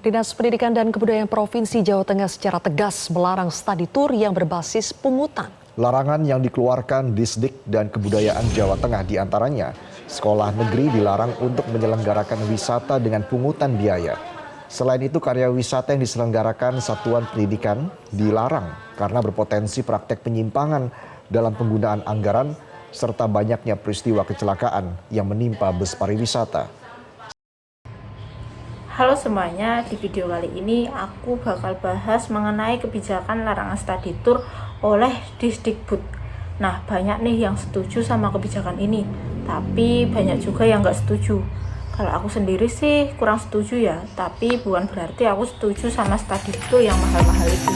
Dinas Pendidikan dan Kebudayaan Provinsi Jawa Tengah secara tegas melarang studi tour yang berbasis pungutan. Larangan yang dikeluarkan Disdik dan Kebudayaan Jawa Tengah diantaranya, sekolah negeri dilarang untuk menyelenggarakan wisata dengan pungutan biaya. Selain itu, karya wisata yang diselenggarakan satuan pendidikan dilarang karena berpotensi praktek penyimpangan dalam penggunaan anggaran serta banyaknya peristiwa kecelakaan yang menimpa bus pariwisata. Halo semuanya, di video kali ini aku bakal bahas mengenai kebijakan larangan study tour oleh Disdikbud. Nah, banyak nih yang setuju sama kebijakan ini, tapi banyak juga yang nggak setuju. Kalau aku sendiri sih kurang setuju ya, tapi bukan berarti aku setuju sama study tour yang mahal-mahal itu.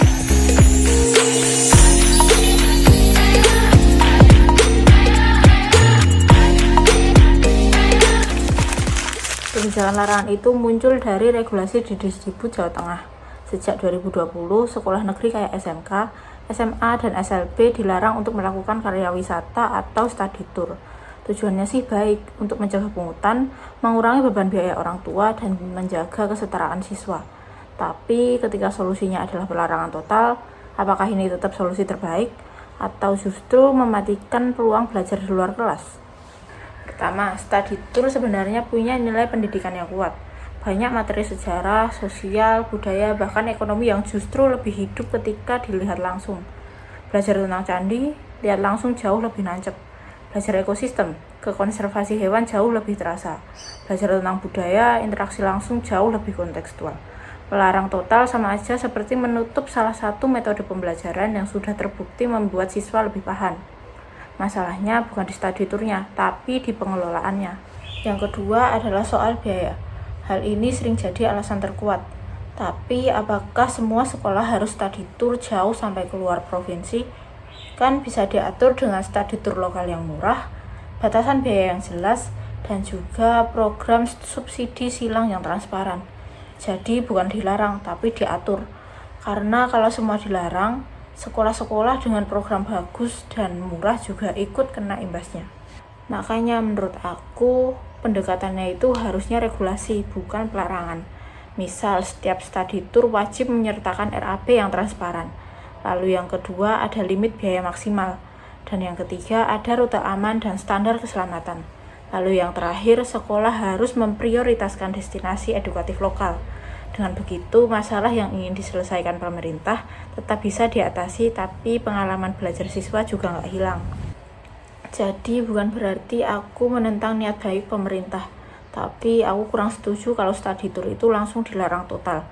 Kebijakan larangan itu muncul dari regulasi di Disdikbud Jawa Tengah. Sejak 2020, sekolah negeri kayak SMK, SMA, dan SLB dilarang untuk melakukan karya wisata atau study tour. Tujuannya sih baik, untuk mencegah pungutan, mengurangi beban biaya orang tua, dan menjaga kesetaraan siswa. Tapi ketika solusinya adalah pelarangan total, apakah ini tetap solusi terbaik? Atau justru mematikan peluang belajar di luar kelas? Pertama, study tour sebenarnya punya nilai pendidikan yang kuat. Banyak materi sejarah, sosial, budaya, bahkan ekonomi yang justru lebih hidup ketika dilihat langsung. Belajar tentang candi, lihat langsung jauh lebih nancep. Belajar ekosistem, ke konservasi hewan jauh lebih terasa. Belajar tentang budaya, interaksi langsung jauh lebih kontekstual. Melarang total sama aja seperti menutup salah satu metode pembelajaran yang sudah terbukti membuat siswa lebih paham. Masalahnya bukan di study tournya, tapi di pengelolaannya. Yang kedua adalah soal biaya. Hal ini sering jadi alasan terkuat. Tapi apakah semua sekolah harus study tour jauh sampai keluar provinsi? Kan bisa diatur dengan study tour lokal yang murah, batasan biaya yang jelas, dan juga program subsidi silang yang transparan. Jadi bukan dilarang, tapi diatur. Karena kalau semua dilarang, sekolah-sekolah dengan program bagus dan murah juga ikut kena imbasnya. Makanya menurut aku, pendekatannya itu harusnya regulasi, bukan pelarangan. Misal, setiap study tour wajib menyertakan RAB yang transparan. Lalu yang kedua ada limit biaya maksimal. Dan yang ketiga ada rute aman dan standar keselamatan. Lalu yang terakhir, sekolah harus memprioritaskan destinasi edukatif lokal. Dengan begitu, masalah yang ingin diselesaikan pemerintah tetap bisa diatasi, tapi pengalaman belajar siswa juga nggak hilang. Jadi bukan berarti aku menentang niat baik pemerintah, tapi aku kurang setuju kalau study tour itu langsung dilarang total.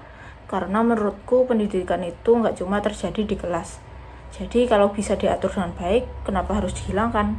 Karena menurutku pendidikan itu nggak cuma terjadi di kelas. Jadi kalau bisa diatur dengan baik, kenapa harus dihilangkan?